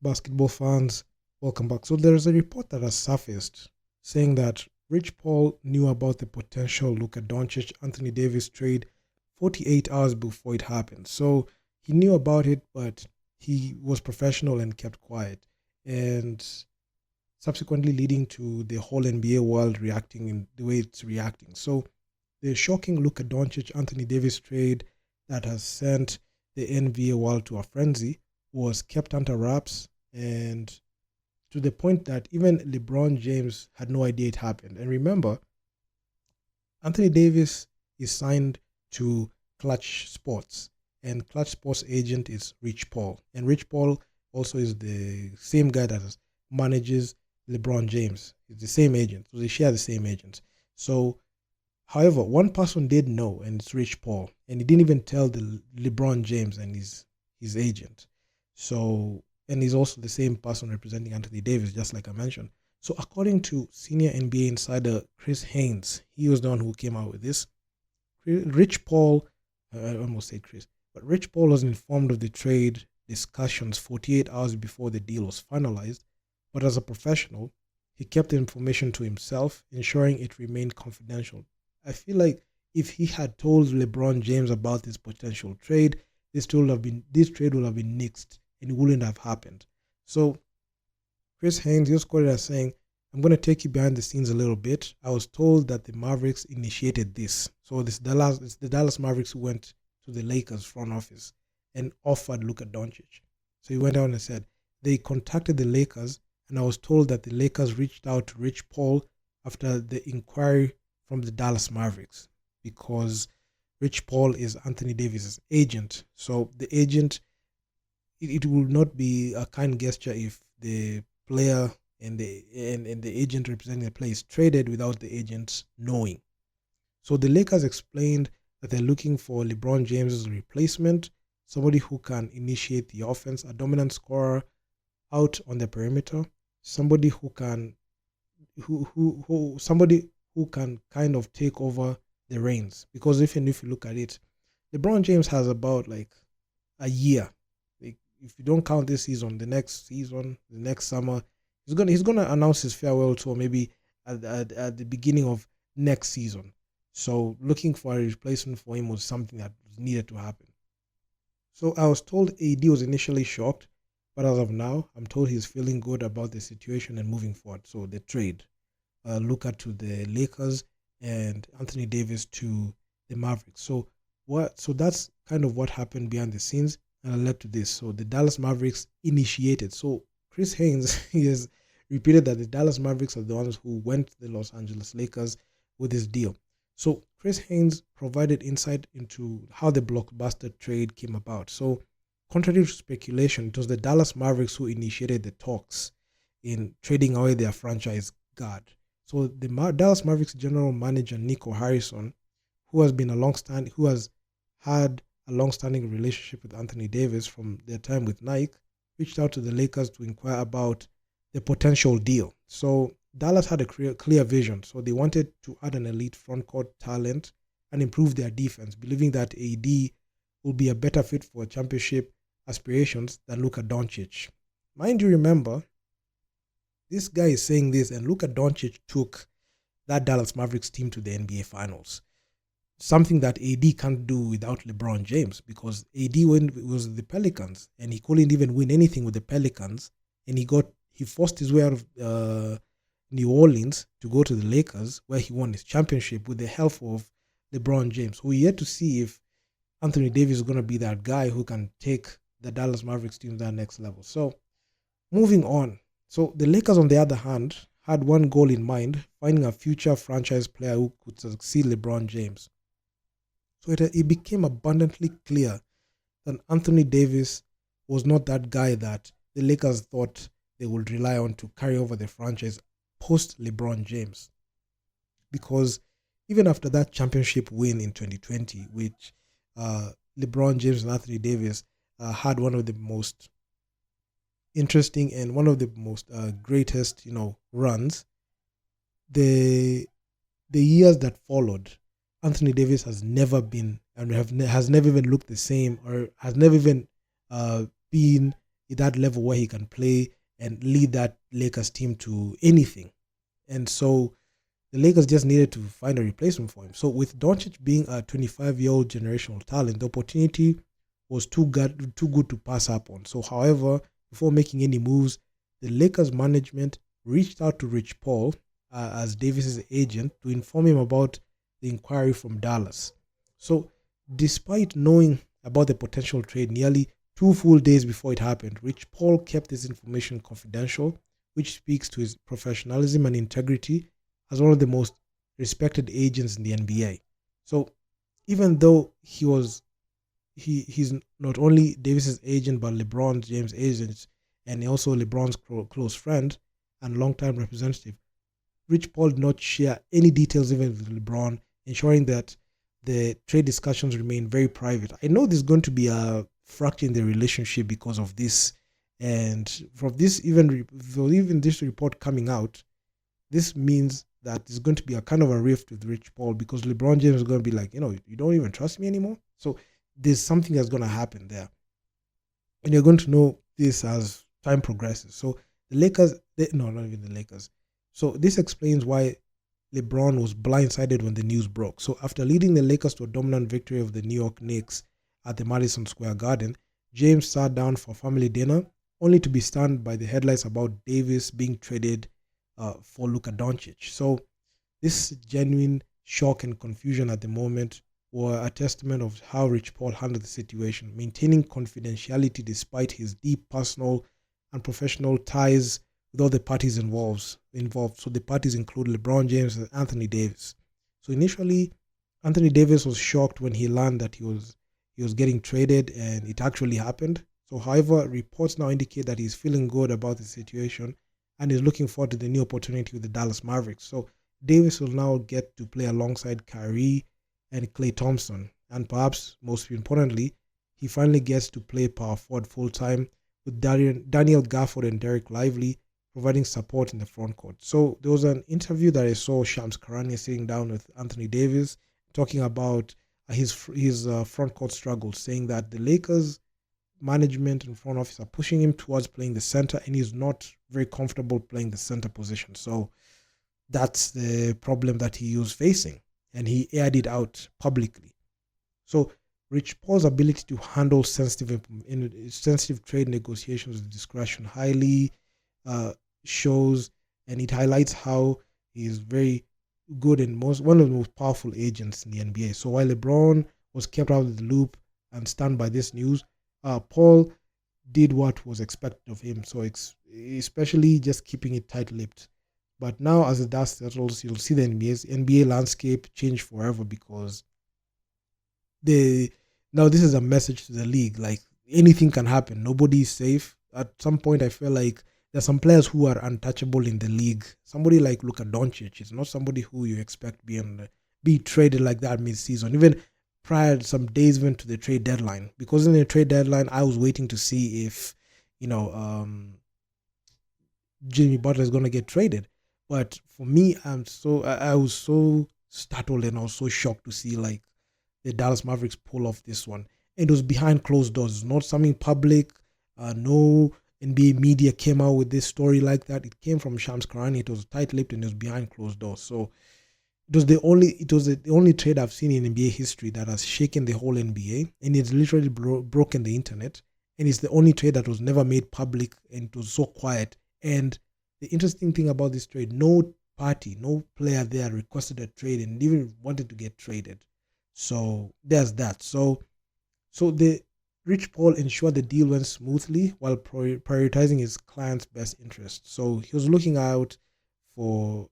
Basketball fans, welcome back. So there is a report that has surfaced saying that Rich Paul knew about the potential Luka Doncic Anthony Davis trade 48 hours before it happened. So he knew about it, but he was professional and kept quiet, and subsequently leading to the whole NBA world reacting in the way it's reacting. So the shocking Luka Doncic Anthony Davis trade that has sent the NBA world to a frenzy was kept under wraps, and to the point that even LeBron James had no idea it happened. And remember, Anthony Davis is signed to Clutch Sports, and Clutch Sports agent is Rich Paul. And Rich Paul also is the same guy that manages LeBron James. It's the same agent. So they share the same agent. So, however, one person did know, and it's Rich Paul. And he didn't even tell the LeBron James and his agent. So, and he's also the same person representing Anthony Davis, just like I mentioned. So according to senior NBA insider Chris Haynes, he was the one who came out with this. Rich Paul, I almost say Chris, but Rich Paul was informed of the trade discussions 48 hours before the deal was finalized, but as a professional, he kept the information to himself, ensuring it remained confidential. I feel like if he had told LeBron James about this potential trade, this trade would have been nixed and it wouldn't have happened. So Chris Haynes, he was quoted as saying, "I'm going to take you behind the scenes a little bit. I was told that the Mavericks initiated this. So it's the Dallas Mavericks who went to the Lakers front office and offered Luka Doncic." So he went on and said, "They contacted the Lakers, and I was told that the Lakers reached out to Rich Paul after the inquiry from the Dallas Mavericks, because Rich Paul is Anthony Davis's agent. So the agent, it will not be a kind gesture if the player and the agent representing the player is traded without the agents knowing." So the Lakers explained that they're looking for LeBron James's replacement, somebody who can initiate the offense, a dominant scorer out on the perimeter, somebody who can somebody who can kind of take over the reins. Because if you look at it, LeBron James has about like a year. Like, if you don't count this season, the next summer, he's gonna announce his farewell tour maybe at the beginning of next season. So looking for a replacement for him was something that was needed to happen. So I was told AD was initially shocked, but as of now, I'm told he's feeling good about the situation and moving forward. So the trade, Luka to the Lakers and Anthony Davis to the Mavericks. So that's kind of what happened behind the scenes and led to this. So the Dallas Mavericks initiated. So Chris Haynes, he has repeated that the Dallas Mavericks are the ones who went to the Los Angeles Lakers with this deal. So Chris Haynes provided insight into how the blockbuster trade came about. So contrary to speculation, it was the Dallas Mavericks who initiated the talks in trading away their franchise guard. So the Dallas Mavericks general manager Nico Harrison, who has had a long-standing relationship with Anthony Davis from their time with Nike, reached out to the Lakers to inquire about the potential deal. So Dallas had a clear vision. So they wanted to add an elite frontcourt talent and improve their defense, believing that AD will be a better fit for championship aspirations than Luka Doncic. Mind you, remember, this guy is saying this, and Luka Doncic took that Dallas Mavericks team to the NBA Finals. Something that AD can't do without LeBron James, because AD was the Pelicans and he couldn't even win anything with the Pelicans, and he forced his way out of New Orleans to go to the Lakers, where he won his championship with the help of LeBron James. So we're yet to see if Anthony Davis is going to be that guy who can take the Dallas Mavericks team to that next level. So moving on. So the Lakers, on the other hand, had one goal in mind: finding a future franchise player who could succeed LeBron James. So it became abundantly clear that Anthony Davis was not that guy that the Lakers thought they would rely on to carry over the franchise post LeBron James. Because even after that championship win in 2020, which LeBron James and Anthony Davis had one of the most interesting and one of the most greatest, runs, the years that followed, Anthony Davis has never been and has never even looked the same, or has never even been at that level where he can play and lead that Lakers team to anything. And so the Lakers just needed to find a replacement for him. So with Doncic being a 25-year-old generational talent, the opportunity was too good to pass up on. So however, before making any moves, the Lakers management reached out to Rich Paul as Davis's agent to inform him about the inquiry from Dallas. So despite knowing about the potential trade nearly 2 full days before it happened, Rich Paul kept this information confidential, which speaks to his professionalism and integrity as one of the most respected agents in the NBA. So even though he's not only Davis's agent but LeBron James' agent and also LeBron's close friend and longtime representative, Rich Paul did not share any details even with LeBron, ensuring that the trade discussions remain very private. I know there's going to be a fracture in the relationship because of this, and from this even this report coming out, this means that there's going to be a kind of a rift with Rich Paul because LeBron James is going to be like, you don't even trust me anymore. So there's something that's going to happen there. And you're going to know this as time progresses. So the Lakers, not even the Lakers. So this explains why LeBron was blindsided when the news broke. So after leading the Lakers to a dominant victory of the New York Knicks at the Madison Square Garden, James sat down for family dinner, only to be stunned by the headlines about Davis being traded for Luka Doncic. So this genuine shock and confusion at the moment were a testament of how Rich Paul handled the situation, maintaining confidentiality despite his deep personal and professional ties with all the parties involved. So the parties include LeBron James and Anthony Davis. So initially, Anthony Davis was shocked when he learned that he was getting traded, and it actually happened. So however, reports now indicate that he's feeling good about the situation and is looking forward to the new opportunity with the Dallas Mavericks. So Davis will now get to play alongside Kyrie and Klay Thompson. And perhaps most importantly, he finally gets to play power forward full-time with Daniel Gafford and Derek Lively providing support in the front court. So there was an interview that I saw Shams Charania sitting down with Anthony Davis talking about his front court struggles, saying that the Lakers management and front office are pushing him towards playing the center, and he's not very comfortable playing the center position. So that's the problem that he was facing, and he aired it out publicly. So Rich Paul's ability to handle sensitive trade negotiations with discretion highly shows, and it highlights how he is very good and one of the most powerful agents in the NBA. So while LeBron was kept out of the loop and stunned by this news, Paul did what was expected of him. So especially just keeping it tight-lipped. But now as the dust settles, you'll see the NBA landscape change forever because now this is a message to the league. Like, anything can happen. Nobody is safe. At some point, I feel like there's some players who are untouchable in the league. Somebody like Luka Doncic is not somebody who you expect be traded like that mid-season. Even prior some days even to the trade deadline. Because in the trade deadline, I was waiting to see if, Jimmy Butler is going to get traded. But for me, I was so startled and I was so shocked to see like the Dallas Mavericks pull off this one. And it was behind closed doors, not something public. No NBA media came out with this story like that. It came from Shams Charania. It was tight-lipped and it was behind closed doors. So it was the only trade I've seen in NBA history that has shaken the whole NBA, and it's literally broken the internet. And it's the only trade that was never made public, and it was so quiet. And the interesting thing about this trade, no player there requested a trade and even wanted to get traded. So there's that. So the Rich Paul ensured the deal went smoothly while prioritizing his client's best interest. So he was looking out for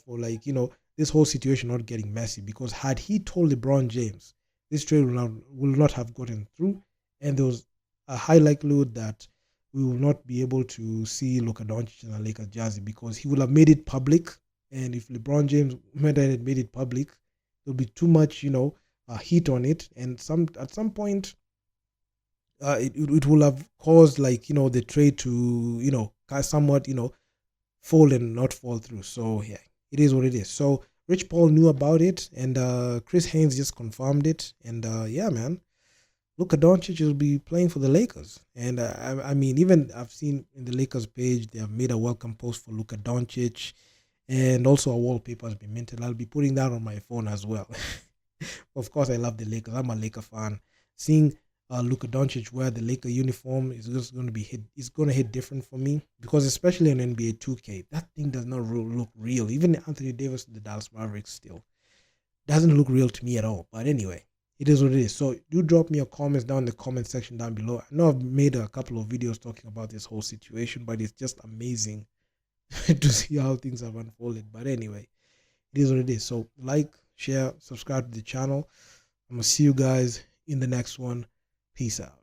like, this whole situation not getting messy, because had he told LeBron James, this trade will not have gotten through, and there was a high likelihood that we will not be able to see Luka Doncic in a Lakers jersey, because he would have made it public. And if LeBron James made it public, there'll be too much, heat on it, and at some point, it will have caused like the trade to somewhat fold and not fall through. So yeah, it is what it is. So Rich Paul knew about it, and Chris Haynes just confirmed it, and yeah, man, Luka Doncic will be playing for the Lakers. And I mean, even I've seen in the Lakers page, they have made a welcome post for Luka Doncic. And also a wallpaper has been minted. I'll be putting that on my phone as well. Of course, I love the Lakers. I'm a Laker fan. Seeing Luka Doncic wear the Laker uniform is just going to be hit. It's going to hit different for me because especially on NBA 2K, that thing does not look real. Even Anthony Davis, the Dallas Mavericks, still doesn't look real to me at all. But anyway, it is what it is. So do drop me your comments down in the comment section down below. I know I've made a couple of videos talking about this whole situation, but it's just amazing to see how things have unfolded. But anyway, it is what it is. So like, share, subscribe to the channel. I'm going to see you guys in the next one. Peace out.